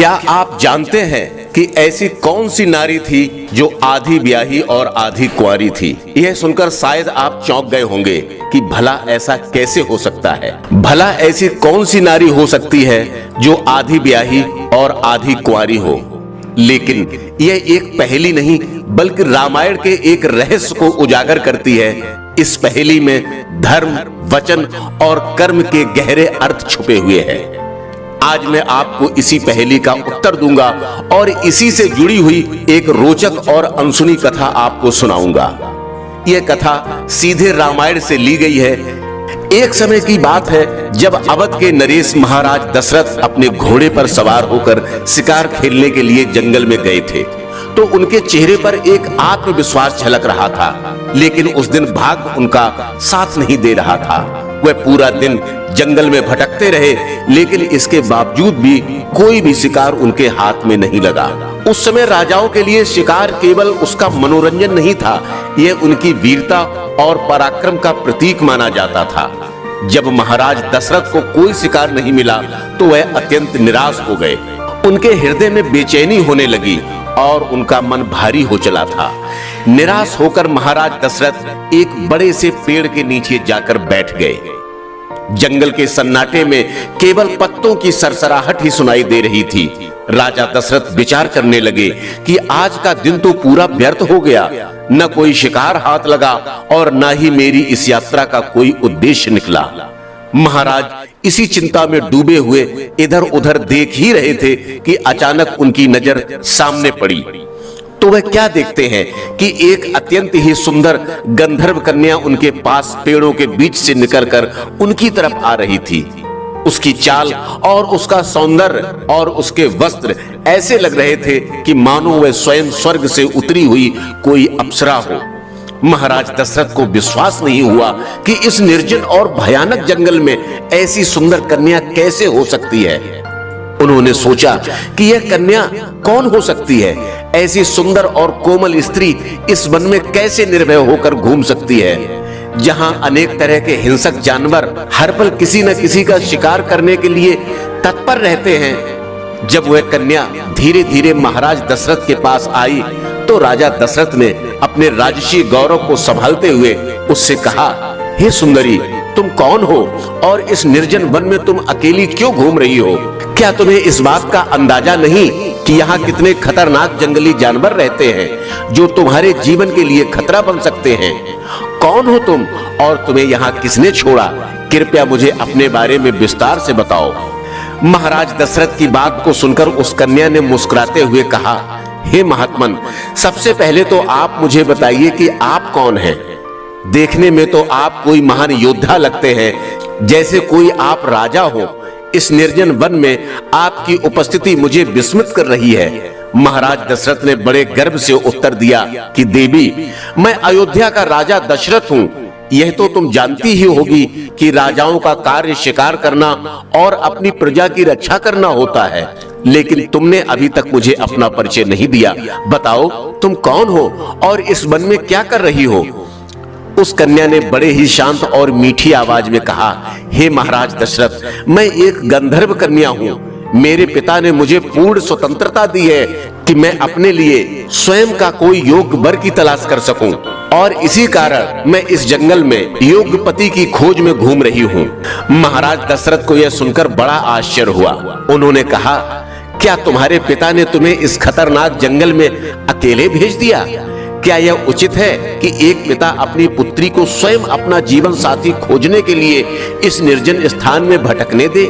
क्या आप जानते हैं कि ऐसी कौन सी नारी थी जो आधी ब्याही और आधी कुंवारी थी? यह सुनकर शायद आप चौंक गए होंगे कि भला ऐसा कैसे हो सकता है। भला ऐसी कौन सी नारी हो सकती है जो आधी ब्याही और आधी कुंवारी हो? लेकिन यह एक पहेली नहीं बल्कि रामायण के एक रहस्य को उजागर करती है। इस पहेली में धर्म, वचन और कर्म के गहरे अर्थ छुपे हुए हैं। आज मैं आपको इसी पहेली का उत्तर दूंगा और इसी से जुड़ी हुई एक रोचक और अनसुनी कथा आपको सुनाऊंगा। यह कथा सीधे रामायण से ली गई है। एक समय की बात है जब अवध के नरेश महाराज दशरथ अपने घोड़े पर सवार होकर शिकार खेलने के लिए जंगल में गए थे, तो उनके चेहरे पर एक आत्मविश्वास झलक रहा था। लेकिन उस दिन भाग्य उनका साथ नहीं दे रहा था। वह पूरा दिन जंगल में भटकते रहे, लेकिन इसके बावजूद भी कोई भी शिकार उनके हाथ में नहीं लगा। उस समय राजाओं के लिए शिकार केवल उसका मनोरंजन नहीं था, यह उनकी वीरता और पराक्रम का प्रतीक माना जाता था। जब महाराज दशरथ को कोई शिकार नहीं मिला तो वह अत्यंत निराश हो गए। उनके हृदय में बेचैनी होने लगी और उनका मन भारी हो चला था। निराश होकर महाराज दशरथ एक बड़े से पेड़ के नीचे जाकर बैठ गए। जंगल के सन्नाटे में केवल पत्तों की सरसराहट ही सुनाई दे रही थी। राजा दशरथ विचार करने लगे कि आज का दिन तो पूरा व्यर्थ हो गया। न कोई शिकार हाथ लगा और न ही मेरी इस यात्रा का कोई उद्देश्य निकला। महाराज इसी चिंता में डूबे हुए इधर उधर देख ही रहे थे कि अचानक उनकी नजर सामने पड़ी। तो वह क्या देखते हैं कि एक अत्यंत ही सुंदर गंधर्व कन्या उनके पास पेड़ों के बीच से निकलकर उनकी तरफ आ रही थी। उसकी चाल और उसका सौंदर्य और उसके वस्त्र ऐसे लग रहे थे कि मानो वह स्वयं स्वर्ग से उतरी हुई कोई अप्सरा हो। महाराज दशरथ को विश्वास नहीं हुआ कि इस निर्जन और भयानक जंगल में ऐसी सुंदर कन्या कैसे हो सकती है। उन्होंने सोचा कि यह कन्या कौन हो सकती है? ऐसी सुंदर और कोमल स्त्री इस वन में कैसे निर्भय होकर घूम सकती है, जहां अनेक तरह के हिंसक जानवर हर पल किसी न किसी का शिकार करने के लिए तत्पर रहते हैं। जब वह कन्या धीरे धीरे महाराज दशरथ के पास आई तो राजा दशरथ ने अपने राजसी गौरव को संभालते हुए उससे कहा, हे सुंदरी, तुम कौन हो और इस निर्जन वन में तुम अकेली क्यों घूम रही हो? क्या तुम्हें इस बात का अंदाजा नहीं कि यहाँ कितने खतरनाक जंगली जानवर रहते हैं जो तुम्हारे जीवन के लिए खतरा बन सकते हैं? कौन हो तुम और तुम्हें यहाँ किसने छोड़ा? कृपया मुझे अपने बारे में विस्तार से बताओ। महाराज दशरथ की बात को सुनकर उस कन्या ने मुस्कुराते हुए कहा, हे महात्मन, सबसे पहले तो आप मुझे बताइए कि आप कौन हैं? देखने में तो आप कोई महान योद्धा लगते हैं, जैसे कोई आप राजा हो। इस निर्जन वन में आपकी उपस्थिति मुझे विस्मित कर रही है। महाराज दशरथ ने बड़े गर्व से उत्तर दिया कि देवी, मैं अयोध्या का राजा दशरथ हूँ। यह तो तुम जानती ही होगी कि राजाओं का कार्य शिकार करना और अपनी प्रजा की रक्षा करना होता है, लेकिन तुमने अभी तक मुझे अपना परिचय नहीं दिया। बताओ तुम कौन हो और इस वन में क्या कर रही हो? उस कन्या ने बड़े ही शांत और मीठी आवाज में कहा, हे महाराज दशरथ, मैं एक गंधर्व कन्या हूँ। मेरे पिता ने मुझे पूर्ण स्वतंत्रता दी है कि मैं अपने लिए स्वयं का कोई योग्य वर की तलाश कर सकूं, और इसी कारण मैं इस जंगल में योग्य पति की खोज में घूम रही हूँ। महाराज दशरथ को यह सुनकर बड़ा आश्चर्य हुआ। उन्होंने कहा, क्या तुम्हारे पिता ने तुम्हें इस खतरनाक जंगल में अकेले भेज दिया? क्या यह उचित है कि एक पिता अपनी पुत्री को स्वयं अपना जीवन साथी खोजने के लिए इस निर्जन स्थान में भटकने दे?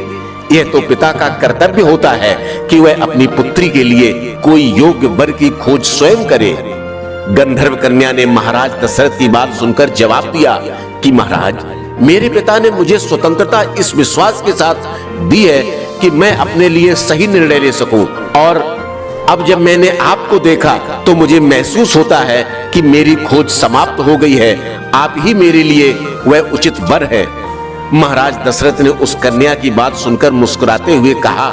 यह तो पिता का कर्तव्य होता है कि वह अपनी पुत्री के लिए कोई योग्य वर की खोज स्वयं करे। गंधर्व कन्या ने महाराज दशरथ की बात सुनकर जवाब दिया कि महाराज, मेरे पिता ने मुझे स्वतंत्रता इस विश्वास के साथ दी है कि मैं अपने लिए सही निर्णय ले सकूं, और अब जब मैंने आपको देखा तो मुझे महसूस होता है कि मेरी खोज समाप्त हो गई है। आप ही मेरे लिए वह उचित वर है। महाराज दशरथ ने उस कन्या की बात सुनकर मुस्कुराते हुए कहा,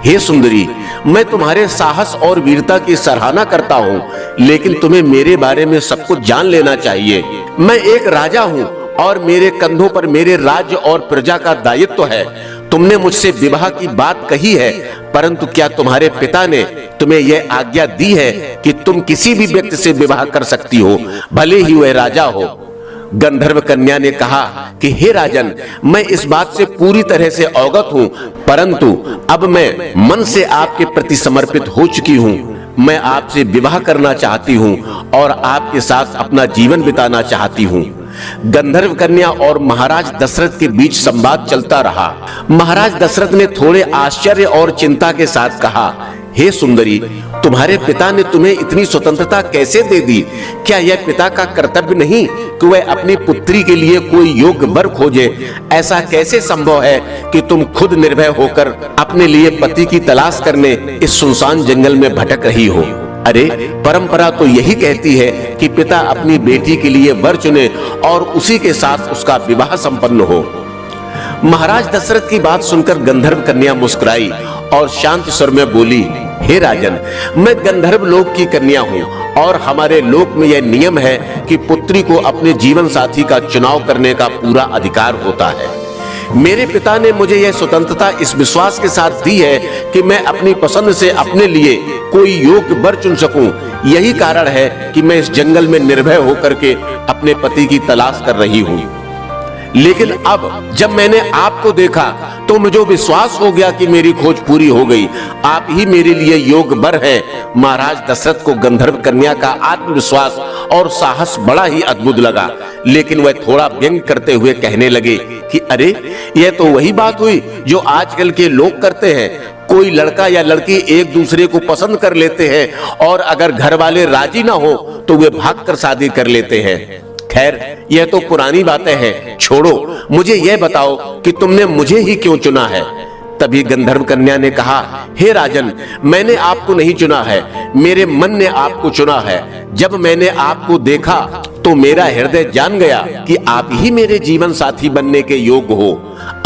हे सुंदरी, मैं तुम्हारे साहस और वीरता की सराहना करता हूँ, लेकिन तुम्हें मेरे बारे में सब कुछ जान लेना चाहिए। मैं एक राजा हूँ और मेरे कंधों पर मेरे राज्य और प्रजा का दायित्व है। तुमने मुझसे विवाह की बात कही है, परंतु क्या तुम्हारे पिता ने तुम्हें यह आज्ञा दी है कि तुम किसी भी व्यक्ति से विवाह कर सकती हो, भले ही वह राजा हो? गंधर्व कन्या ने कहा कि हे राजन, मैं इस बात से पूरी तरह से अवगत हूं, परंतु अब मैं मन से आपके प्रति समर्पित हो चुकी हूं। मैं आपसे विवाह करना चाहती हूं और आपके साथ अपना जीवन बिताना चाहती हूं। गंधर्व कन्या और महाराज दशरथ के बीच संवाद चलता रहा। महाराज दशरथ ने थोड़े आश्चर्य और चिंता के साथ कहा, हे सुंदरी, तुम्हारे पिता ने तुम्हें इतनी स्वतंत्रता कैसे दे दी? क्या यह पिता का कर्तव्य नहीं कि वह अपनी पुत्री के लिए कोई योग्य वर खोजे? ऐसा कैसे संभव है कि तुम खुद निर्भय होकर अपने लिए पति की तलाश करने इस सुनसान जंगल में भटक रही हो? अरे, परंपरा तो यही कहती है कि पिता अपनी बेटी के लिए वर चुने और उसी के साथ उसका विवाह संपन्न हो। महाराज दशरथ की बात सुनकर गंधर्व कन्या मुस्कुराई और शांत स्वर में बोली, हे राजन, मैं गंधर्व लोक की कन्या हूँ और हमारे लोक में यह नियम है कि पुत्री को अपने जीवन साथी का चुनाव करने का पूरा अधिकार होता है। मेरे पिता ने मुझे यह स्वतंत्रता इस विश्वास के साथ दी है कि मैं अपनी पसंद से अपने लिए कोई योग्य वर चुन सकूं। यही कारण है कि मैं इस जंगल में निर्भय होकर के अपने पति की तलाश कर रही हूँ। लेकिन अब जब मैंने आपको देखा तो मुझे विश्वास हो गया कि मेरी खोज पूरी हो गई। आप ही मेरे लिए योग्य वर हैं। महाराज दशरथ को गंधर्व कन्या का आत्मविश्वास और साहस बड़ा ही अद्भुत लगा, लेकिन वह थोड़ा व्यंग करते हुए कहने लगे कि अरे, यह तो वही बात हुई जो आजकल के लोग करते हैं। कोई लड़का या लड़की एक दूसरे को पसंद कर लेते हैं और अगर घर वाले राजी ना हो तो वे भागकर शादी कर लेते हैं। खैर, यह तो पुरानी बातें हैं, छोड़ो। मुझे यह बताओ कि तुमने मुझे ही क्यों चुना है? तभी गंधर्व कन्या ने कहा, हे राजन, मैंने आपको नहीं चुना है, मेरे मन ने आपको चुना है। जब मैंने आपको देखा तो मेरा हृदय जान गया कि आप ही मेरे जीवन साथी बनने के योग्य हो।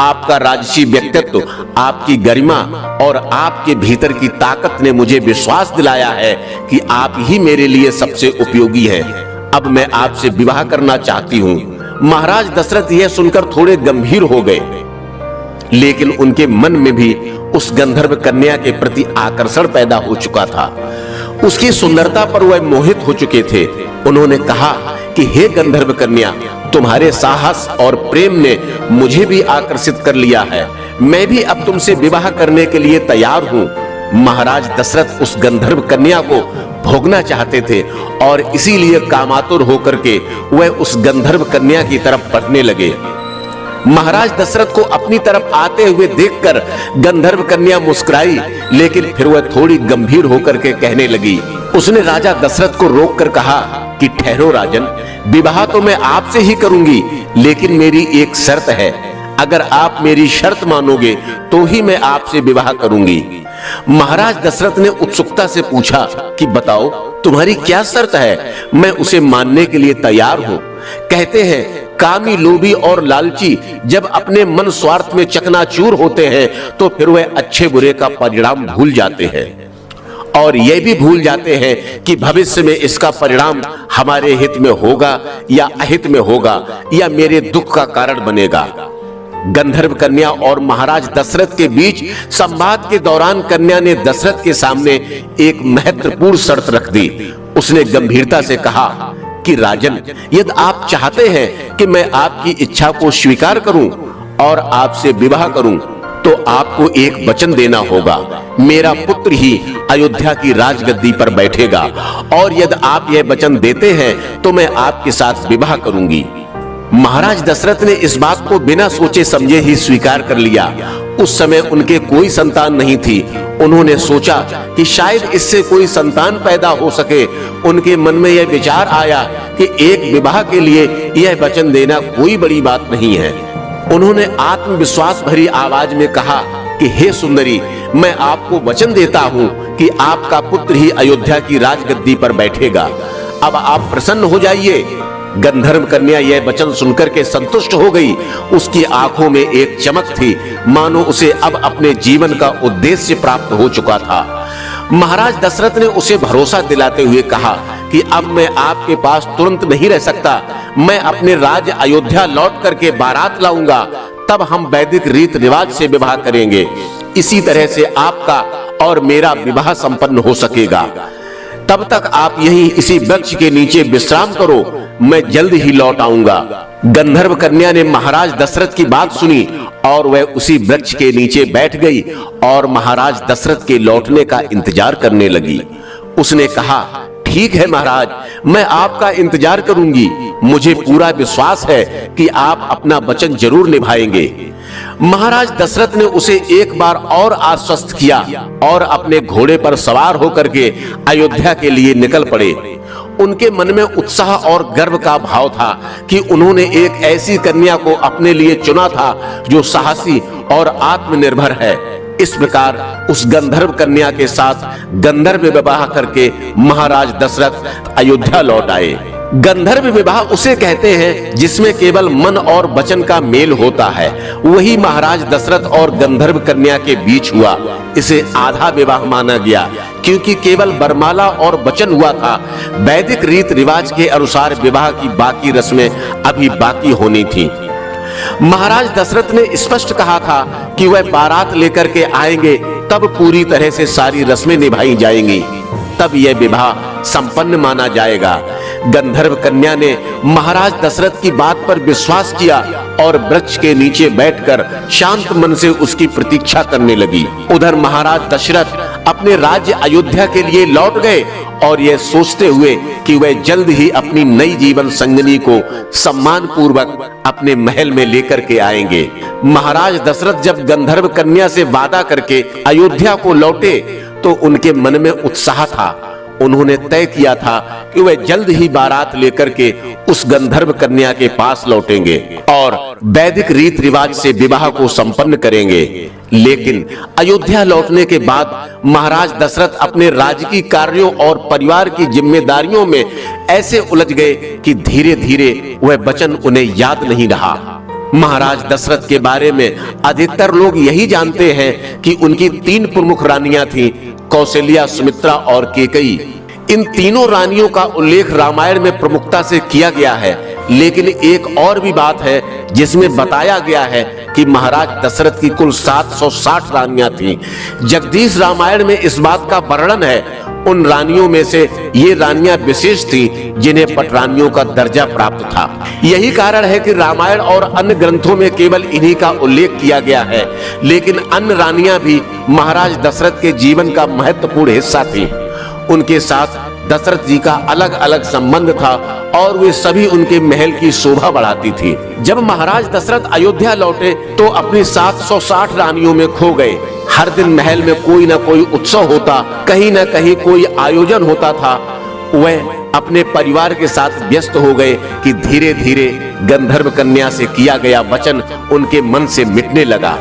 आपका राजसी व्यक्तित्व, आपकी गरिमा और आपके भीतर की ताकत ने मुझे विश्वास दिलाया है कि आप ही मेरे लिए सबसे उपयोगी हैं। अब मैं आपसे विवाह करना चाहती हूँ। महाराज दशरथ यह सुनकर थोड़े गंभीर हो गए, लेकिन उनके मन में भी उस गंधर्व कन्या के प्रति आकर्षण पैदा हो चुका था। उसकी सुंदरता पर वह मोहित हो चुके थे। उन्होंने कहा कि हे गंधर्व कन्या, तुम्हारे साहस और प्रेम ने मुझे भी आकर्षित कर लिया है। मैं भी अब तुमसे विवाह करने के लिए तैयार हूँ। महाराज दशरथ उस गंधर्व कन्या को भोगना चाहते थे और इसीलिए कामातुर होकर के वह उस गंधर्व कन्या की तरफ बढ़ने लगे। महाराज दशरथ को अपनी तरफ आते हुए देखकर गंधर्व कन्या मुस्कुराई, लेकिन फिर वह थोड़ी गंभीर होकर के कहने लगी। उसने राजा दशरथ को रोककर कहा कि ठहरो राजन, विवाह तो मैं आपसे ही करूंगी, लेकिन मेरी एक शर्त है। अगर आप मेरी शर्त मानोगे तो ही मैं आपसे विवाह करूंगी। महाराज दशरथ ने उत्सुकता से पूछा कि बताओ, तुम्हारी क्या शर्त है? मैं उसे मानने के लिए तैयार हूं। कहते हैं, कामी, लोभी और लालची जब अपने मन स्वार्थ में चकनाचूर होते हैं तो फिर वह अच्छे बुरे का परिणाम भूल जाते हैं और यह भी भूल जाते हैं कि भविष्य में इसका परिणाम हमारे हित में होगा या अहित में होगा या मेरे दुख का कारण बनेगा। गंधर्व कन्या और महाराज दशरथ के बीच संवाद के दौरान कन्या ने दशरथ के सामने एक महत्वपूर्ण शर्त रख दी। उसने गंभीरता से कहा कि राजन, यदि आप चाहते हैं कि मैं आपकी इच्छा को स्वीकार करूं और आपसे विवाह करूं, तो आपको एक वचन देना होगा। मेरा पुत्र ही अयोध्या की राजगद्दी पर बैठेगा और यदि आप यह वचन देते हैं तो मैं आपके साथ विवाह करूंगी। महाराज दशरथ ने इस बात को बिना सोचे समझे ही स्वीकार कर लिया। उस समय उनके कोई संतान नहीं थी। उन्होंने सोचा कि शायद इससे कोई संतान पैदा हो सके। उनके मन में यह विचार आया कि एक विवाह के लिए यह वचन देना कोई बड़ी बात नहीं है। उन्होंने आत्मविश्वास भरी आवाज में कहा कि हे सुंदरी, मैं आपको वचन देता हूं कि आपका पुत्र ही अयोध्या की राजगद्दी पर बैठेगा। अब आप प्रसन्न हो जाइए। गंधर्व कन्या यह वचन सुनकर के संतुष्ट हो गई। उसकी आंखों में एक चमक थी, मानो उसे अब अपने जीवन का उद्देश्य प्राप्त हो चुका था। महाराज दशरथ ने उसे भरोसा दिलाते हुए कहा कि अब मैं आपके पास तुरंत नहीं रह सकता। मैं अपने राज्य अयोध्या लौट करके बारात लाऊंगा, तब हम वैदिक रीत रिवाज से विवाह करेंगे। इसी तरह से आपका और मेरा विवाह संपन्न हो सकेगा। तब तक आप यहीं इसी वृक्ष के नीचे विश्राम करो, मैं जल्द ही लौट आऊंगा। गंधर्व कन्या ने महाराज दशरथ की बात सुनी और वह उसी वृक्ष के नीचे बैठ गई और महाराज दशरथ के लौटने का इंतजार करने लगी। उसने कहा, ठीक है महाराज, मैं आपका इंतजार करूंगी। मुझे पूरा विश्वास है कि आप अपना वचन जरूर निभाएंगे। महाराज दशरथ ने उसे एक बार और आश्वस्त किया और अपने घोड़े पर सवार होकर के अयोध्या के लिए निकल पड़े। उनके मन में उत्साह और गर्व का भाव था कि उन्होंने एक ऐसी कन्या को अपने लिए चुना था जो साहसी और आत्मनिर्भर है। इस प्रकार उस गंधर्व कन्या के साथ गंधर्व विवाह करके महाराज दशरथ अयोध्या लौट आए। गंधर्व विवाह उसे कहते हैं जिसमें केवल मन और वचन का मेल होता है। वही महाराज दशरथ और गंधर्व कन्या के बीच हुआ। इसे आधा विवाह माना गया क्योंकि केवल वरमाला और वचन हुआ था। वैदिक रीत रिवाज के अनुसार विवाह की बाकी रस्में अभी बाकी होनी थी। महाराज दशरथ ने स्पष्ट कहा था कि वह बारात लेकर के आएंगे, तब पूरी तरह से सारी रस्में निभाई जाएंगी, तब यह विवाह संपन्न माना जाएगा। गंधर्व कन्या ने महाराज दशरथ की बात पर विश्वास किया और वृक्ष के नीचे बैठकर शांत मन से उसकी प्रतीक्षा करने लगी। उधर महाराज दशरथ अपने राज्य अयोध्या के लिए लौट गए और यह सोचते हुए कि वह जल्द ही अपनी नई जीवन संगिनी को सम्मान पूर्वक अपने महल में लेकर के आएंगे। महाराज दशरथ जब गंधर्व कन्या से वादा करके अयोध्या को लौटे तो उनके मन में उत्साह था। उन्होंने तय किया था कि वह जल्द ही बारात लेकर के उस गंधर्व कन्या के पास लौटेंगे और वैदिक रीत रिवाज से विवाह को संपन्न करेंगे। लेकिन अयोध्या लौटने के बाद महाराज दशरथ अपने राजकीय कार्यों और परिवार की जिम्मेदारियों में ऐसे उलझ गए कि धीरे धीरे वह वचन उन्हें याद नहीं रहा। महाराज दशरथ के बारे में अधिकतर लोग यही जानते हैं कि उनकी 3 प्रमुख रानियां थीं, कौशल्या, सुमित्रा और कैकेयी। इन तीनों रानियों का उल्लेख रामायण में प्रमुखता से किया गया है। लेकिन एक और भी बात है जिसमें बताया गया है कि महाराज दशरथ की कुल 760 रानियां थीं। जगदीश रामायण में इस बात का वर्णन है। उन रानियों में से ये रानियां विशेष थी जिन्हें पटरानियों का दर्जा प्राप्त था। यही कारण है कि रामायण और अन्य ग्रंथों में केवल इन्हीं का उल्लेख किया गया है। लेकिन अन्य रानियां भी महाराज दशरथ के जीवन का महत्वपूर्ण हिस्सा थी। उनके साथ दशरथ जी का अलग अलग संबंध था और वे सभी उनके महल की शोभा बढ़ाती थी। जब महाराज दशरथ अयोध्या लौटे तो अपनी 760 रानियों में खो गए। हर दिन महल में कोई ना कोई उत्सव होता, कहीं ना कहीं कोई आयोजन होता था। वह अपने परिवार के साथ व्यस्त हो गए कि धीरे धीरे गंधर्व कन्या से किया गया वचन उनके मन से मिटने लगा।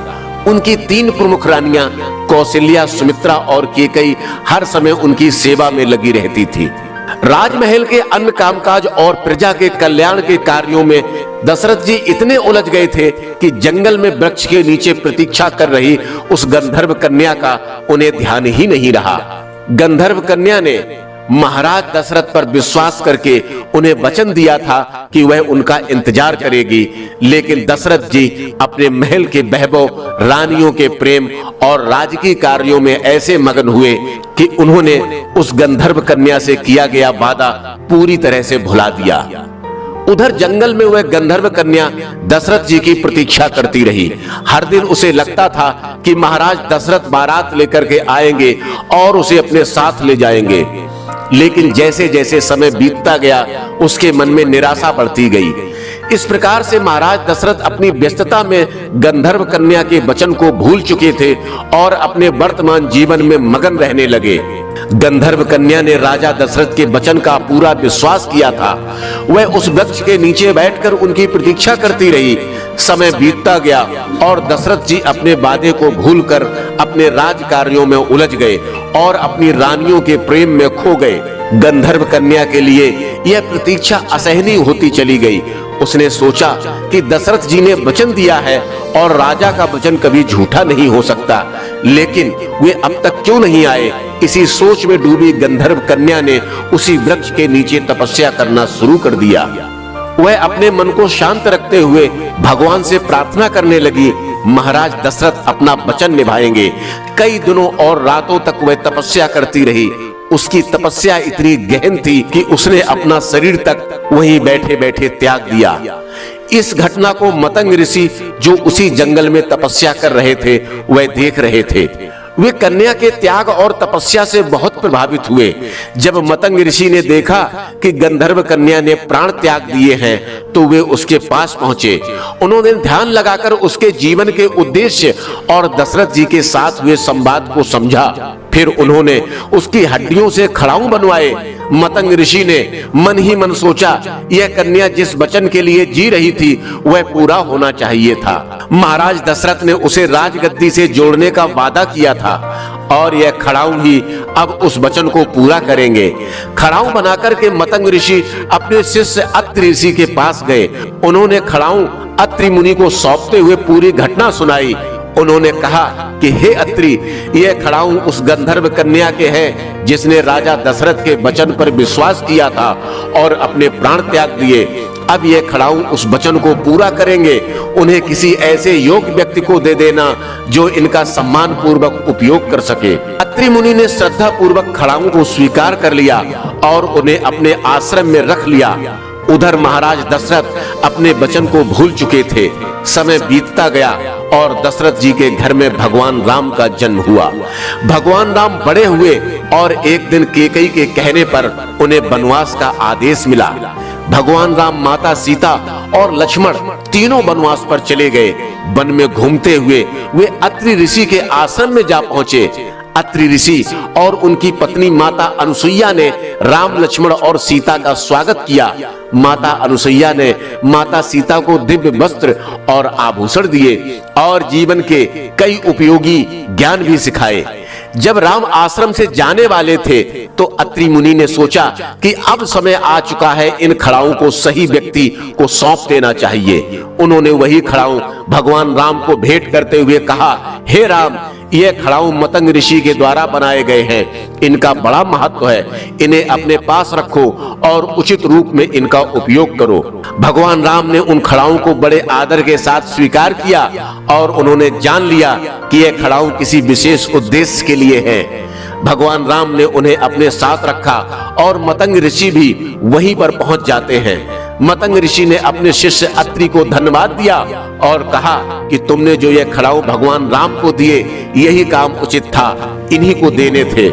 उनकी 3 प्रमुख रानियां कौशल्या, सुमित्रा और कैकेयी हर समय उनकी सेवा में लगी रहती थी। राजमहल के अन्य कामकाज और प्रजा के कल्याण के कार्यों में दशरथ जी इतने उलझ गए थे कि जंगल में वृक्ष के नीचे प्रतीक्षा कर रही उस गंधर्व कन्या का उन्हें ध्यान ही नहीं रहा। गंधर्व कन्या ने महाराज दशरथ पर विश्वास करके उन्हें वचन दिया था कि वह उनका इंतजार करेगी। लेकिन दशरथ जी अपने महल के वैभव, रानियों के प्रेम और राजकीय कार्यों में ऐसे मगन हुए कि उन्होंने उस गंधर्व कन्या से किया गया वादा पूरी तरह से भुला दिया। उधर जंगल में वह गंधर्व कन्या दशरथ जी की प्रतीक्षा करती रही। हर दिन उसे लगता था कि महाराज दशरथ बारात लेकर के आएंगे और उसे अपने साथ ले जाएंगे। लेकिन जैसे जैसे समय बीतता गया उसके मन में निराशा बढ़ती गई। इस प्रकार से महाराज दशरथ अपनी व्यस्तता में गंधर्व कन्या के वचन को भूल चुके थे और अपने वर्तमान जीवन में मगन रहने लगे। गंधर्व कन्या ने राजा दशरथ के वचन का पूरा विश्वास किया था। वह उस वृक्ष के नीचे बैठकर उनकी प्रतीक्षा करती रही। समय बीतता गया और दशरथ जी अपने वादे को भूलकर अपने राज कार्यों में उलझ गए और अपनी रानियों के प्रेम में खो गए। गंधर्व कन्या के लिए यह प्रतीक्षा असहनीय होती चली गई। उसने सोचा कि दशरथ जी ने वचन दिया है और राजा का वचन कभी झूठा नहीं हो सकता, लेकिन वे अब तक क्यों नहीं आए। इसी सोच में डूबी गंधर्व कन्या ने उसी वृक्ष के नीचे तपस्या करना शुरू कर दिया। वह अपने मन को शांत रखते हुए भगवान से प्रार्थना करने लगी, महाराज दशरथ अपना वचन निभाएंगे। कई दिनों और रातों तक वह तपस्या करती रही। उसकी तपस्या इतनी गहन थी कि उसने अपना शरीर तक वहीं बैठे बैठे त्याग दिया। इस घटना को मतंग ऋषि, जो उसी जंगल में तपस्या कर रहे थे, वह देख रहे थे। वे कन्या के त्याग और तपस्या से बहुत प्रभावित हुए। जब मतंग ऋषि ने देखा कि गंधर्व कन्या ने प्राण त्याग दिए हैं, तो वे उसके पास पहुंचे। उन्होंने ध्यान लगाकर उसके जीवन के उद्देश्य और दशरथ जी के साथ हुए संवाद को समझा। फिर उन्होंने उसकी हड्डियों से खड़ाऊ बनवाए। मतंग ऋषि ने मन ही मन सोचा, यह कन्या जिस वचन के लिए जी रही थी वह पूरा होना चाहिए था। महाराज दशरथ ने उसे राजगद्दी से जोड़ने का वादा किया था और यह खड़ाऊ ही अब उस वचन को पूरा करेंगे। खड़ाऊ बनाकर के मतंग ऋषि अपने शिष्य अत्रि ऋषि के पास गए। उन्होंने खड़ाऊ अत्रि मुनि को सौंपते हुए पूरी घटना सुनाई। उन्होंने कहा कि हे अत्रि, यह खड़ाऊ उस गंधर्व कन्या के हैं जिसने राजा दशरथ के वचन पर विश्वास किया था और अपने प्राण त्याग दिए। अब यह खड़ाऊ उस वचन को पूरा करेंगे। उन्हें किसी ऐसे योग्य व्यक्ति को दे देना जो इनका सम्मान पूर्वक उपयोग कर सके। अत्रि मुनि ने श्रद्धा पूर्वक खड़ाऊ को स्वीकार कर लिया और उन्हें अपने आश्रम में रख लिया। उधर महाराज दशरथ अपने वचन को भूल चुके थे। समय बीतता गया और दशरथ जी के घर में भगवान राम का जन्म हुआ। भगवान राम बड़े हुए और एक दिन कैकेयी के कहने पर उन्हें वनवास का आदेश मिला। भगवान राम, माता सीता और लक्ष्मण तीनों वनवास पर चले गए। वन में घूमते हुए वे अत्रि ऋषि के आश्रम में जा पहुंचे। अत्रि ऋषि और उनकी पत्नी माता अनुसुईया ने राम, लक्ष्मण और सीता का स्वागत किया। माता अनुसुईया ने माता सीता को दिव्य वस्त्र और आभूषण दिए और जीवन के कई उपयोगी ज्ञान भी सिखाए। जब राम आश्रम से जाने वाले थे तो अत्रि मुनि ने सोचा कि अब समय आ चुका है, इन खड़ाऊ को सही व्यक्ति को सौंप देना चाहिए। उन्होंने वही खड़ाऊ भगवान राम को भेंट करते हुए कहा, हे राम, ये खड़ाऊ मतंग ऋषि के द्वारा बनाए गए हैं। इनका बड़ा महत्व है। इन्हें अपने पास रखो और उचित रूप में इनका उपयोग करो। भगवान राम ने उन खड़ाऊ को बड़े आदर के साथ स्वीकार किया और उन्होंने जान लिया कि यह खड़ाऊ किसी विशेष उद्देश्य के लिए है। भगवान राम ने उन्हें अपने साथ रखा और मतंग ऋषि भी वहीं पर पहुंच जाते हैं। मतंग ऋषि ने अपने शिष्य अत्रि को धन्यवाद दिया और कहा कि तुमने जो यह खड़ाऊ भगवान राम को दिए, यही काम उचित था, इन्हीं को देने थे।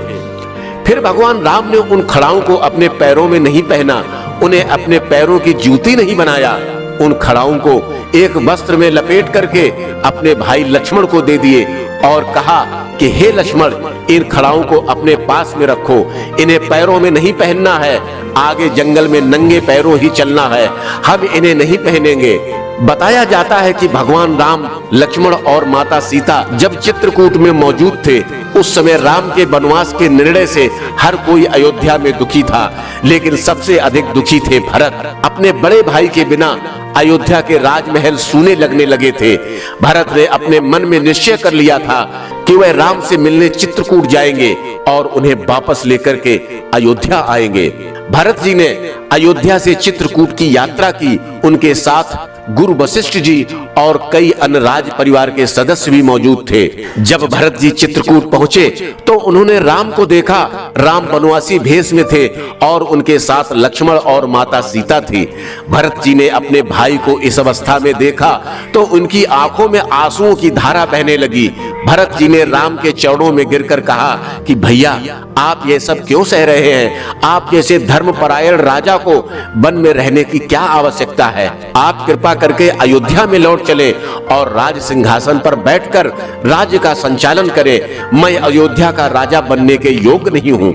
फिर भगवान राम ने उन खड़ाऊ को अपने पैरों में नहीं पहना, उन्हें अपने पैरों की जूती नहीं बनाया। उन खड़ाऊ को एक वस्त्र में लपेट करके अपने भाई लक्ष्मण को दे दिए और कहा कि हे लक्ष्मण, इन खड़ाऊ को अपने पास में रखो। इन्हें पैरों में नहीं पहनना है। आगे जंगल में नंगे पैरों ही चलना है। हम इन्हें नहीं पहनेंगे। बताया जाता है कि भगवान राम, लक्ष्मण और माता सीता जब चित्रकूट में मौजूद थे, उस समय राम के वनवास के निर्णय से हर कोई अयोध्या में दुखी था, लेकिन सबसे अधिक दुखी थे भरत। अपने बड़े भाई के बिना अयोध्या के राजमहल सूने लगने लगे थे। भरत ने अपने मन में निश्चय कर लिया था कि वह राम से मिलने चित्रकूट जाएंगे और उन्हें वापस लेकर के अयोध्या आएंगे। भरत जी ने अयोध्या से चित्रकूट की यात्रा की। उनके साथ गुरु वशिष्ठ जी और कई अन्य राज परिवार के सदस्य भी मौजूद थे। जब भरत जी चित्रकूट पहुंचे तो उन्होंने राम को देखा। राम वनवासी भेष में थे और उनके साथ लक्ष्मण और माता सीता थी। भरत जी ने अपने भाई को इस अवस्था में देखा तो उनकी आंखों में आंसुओं की धारा बहने लगी। भरत जी ने राम के चरणों में गिरकर कहा कि भैया, आप ये सब क्यों सह रहे हैं? आप जैसे धर्मपरायण राजा को वन में रहने की क्या आवश्यकता है? आप कृपा करके अयोध्या में लौट चले और राज सिंहासन पर बैठकर राज्य का संचालन करें। मैं अयोध्या का राजा बनने के योग्य नहीं हूँ।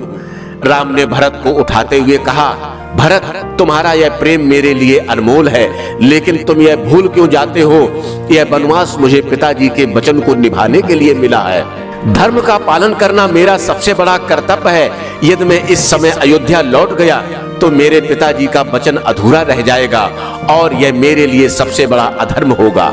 राम ने भरत को उठाते हुए कहा, भरत, तुम्हारा यह प्रेम मेरे लिए अनमोल है, लेकिन तुम यह भूल क्यों जाते हो? यह वनवास मुझे पिताजी के वचन को निभाने के लिए मिला है। धर्म का पालन करना मेरा सबसे बड़ा कर्तव्य है। यदि मैं इस समय अयोध्या लौट गया तो मेरे पिताजी का वचन अधूरा रह जाएगा और यह मेरे लिए सबसे बड़ा अधर्म होगा।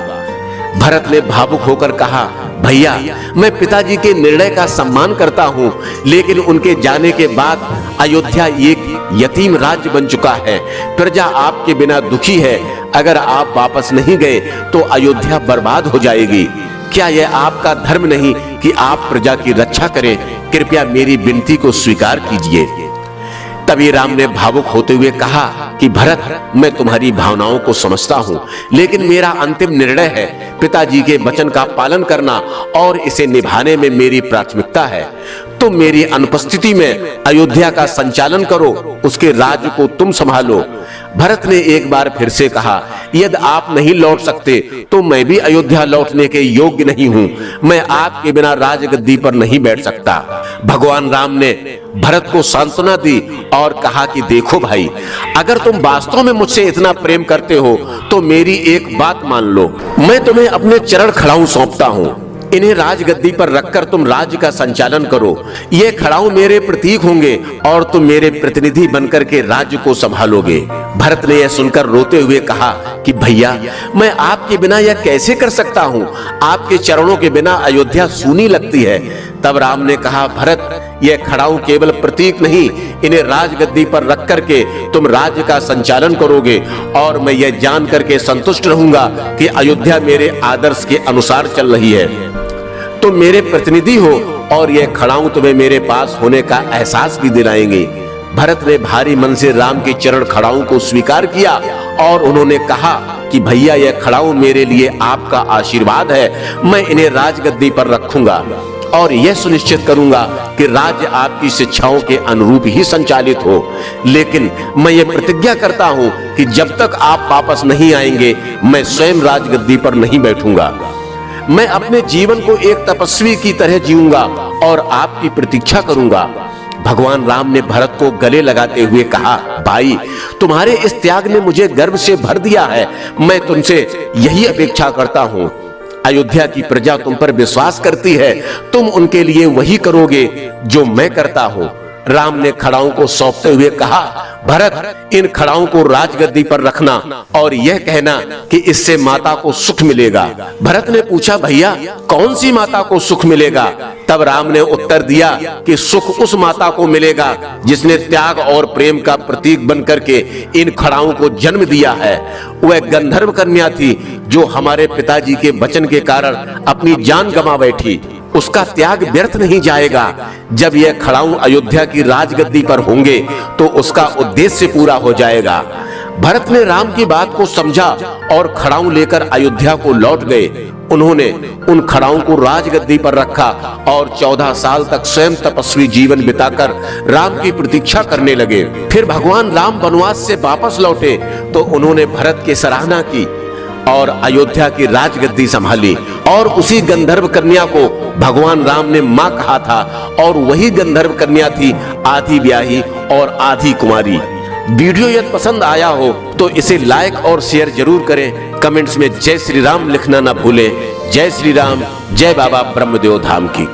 भरत ने भावुक होकर कहा, भैया, मैं पिताजी के निर्णय का सम्मान करता हूँ, लेकिन उनके जाने के बाद अयोध्या एक यतीम राज्य बन चुका है। प्रजा आपके बिना दुखी है। अगर आप वापस नहीं गए तो अयोध्या बर्बाद हो जाएगी। क्या यह आपका धर्म नहीं कि आप प्रजा की रक्षा करें? कृपया मेरी विनती को स्वीकार कीजिए। तभी राम ने भावुक होते हुए कहा कि भरत, मैं तुम्हारी भावनाओं को समझता हूँ, लेकिन मेरा अंतिम निर्णय है। पिताजी के वचन का पालन करना और इसे निभाने में मेरी प्राथमिकता है। तुम मेरी अनुपस्थिति में अयोध्या का संचालन करो, उसके राज्य को तुम संभालो। भरत ने एक बार फिर से कहा, यदि आप नहीं लौट सकते तो मैं भी अयोध्या लौटने के योग्य नहीं हूँ। मैं आपके बिना राजगद्दी पर नहीं बैठ सकता। भगवान राम ने भरत को सांत्वना दी और कहा कि देखो भाई, अगर तुम वास्तव में मुझसे इतना प्रेम करते हो तो मेरी एक बात मान लो। मैं तुम्हें अपने चरण खड़ाऊ सौंपता हूँ। इन्हें राजगद्दी पर रखकर तुम राज्य का संचालन करो। ये खड़ाऊ मेरे प्रतीक होंगे और तुम मेरे प्रतिनिधि बनकर के राज्य को संभालोगे। भरत ने यह सुनकर रोते हुए कहा कि भैया, मैं आपके बिना यह कैसे कर सकता हूँ? आपके चरणों के बिना अयोध्या सूनी लगती है। तब राम ने कहा, भरत, यह खड़ाऊ केवल प्रतीक नहीं, इन्हें राजगद्दी पर रख करके तुम राज्य का संचालन करोगे और मैं यह जान करके संतुष्ट रहूंगा कि अयोध्या मेरे आदर्श के अनुसार चल रही है। तुम मेरे प्रतिनिधि हो और यह खड़ाऊ तुम्हें मेरे पास होने का एहसास भी दिलाएंगे। भरत ने भारी मन से राम के चरण खड़ाऊ को स्वीकार किया और उन्होंने कहा कि भैया, यह खड़ाऊ मेरे लिए आपका आशीर्वाद है। मैं इन्हें राजगद्दी पर रखूंगा और यह सुनिश्चित करूंगा कि राज्य आपकी शिक्षाओं के अनुरूप ही संचालित हो। लेकिन मैं ये प्रतिज्ञा करता हूं कि जब तक आप वापस नहीं आएंगे, मैं स्वयं राजगद्दी पर नहीं बैठूंगा। मैं अपने जीवन को एक तपस्वी की तरह जीऊंगा और आपकी प्रतीक्षा करूंगा। भगवान राम ने भरत को गले लगाते हुए कहा, भाई, तुम्हारे इस त्याग ने मुझे गर्व से भर दिया है। मैं तुमसे यही अपेक्षा करता हूं। अयोध्या की प्रजा तुम पर विश्वास करती है। तुम उनके लिए वही करोगे जो मैं करता हूं। राम ने खड़ाऊ को सौंपते हुए कहा, भरत, इन खड़ाऊ को राजगद्दी पर रखना और यह कहना कि इससे माता को सुख मिलेगा। भरत ने पूछा, भैया, कौन सी माता को सुख मिलेगा? तब राम ने उत्तर दिया कि सुख उस माता को मिलेगा जिसने त्याग और प्रेम का प्रतीक बनकर के इन खड़ाऊ को जन्म दिया है। वह गंधर्व कन्या थी जो हमारे पिताजी के वचन के कारण अपनी जान गंवा बैठी। उसका त्याग व्यर्थ नहीं जाएगा। जब यह खड़ाऊ अयोध्या की राजगद्दी पर होंगे तो उसका उद्देश्य पूरा हो जाएगा। भरत ने राम की बात को समझा और खड़ाऊ लेकर अयोध्या को लौट गए। उन्होंने उन खड़ाऊ को राजगद्दी पर रखा और 14 साल तक स्वयं तपस्वी जीवन बिताकर राम की प्रतीक्षा करने लगे। फिर भगवान राम वनवास से वापस लौटे तो उन्होंने भरत की सराहना की और अयोध्या की राजगद्दी संभाली। और उसी गंधर्व कन्या को भगवान राम ने मां कहा था और वही गंधर्व कन्या थी आधी ब्याही और आधी कुंवारी। वीडियो यदि पसंद आया हो तो इसे लाइक और शेयर जरूर करें। कमेंट्स में जय श्री राम लिखना ना भूलें। जय श्री राम, जय बाबा ब्रह्मदेव धाम की।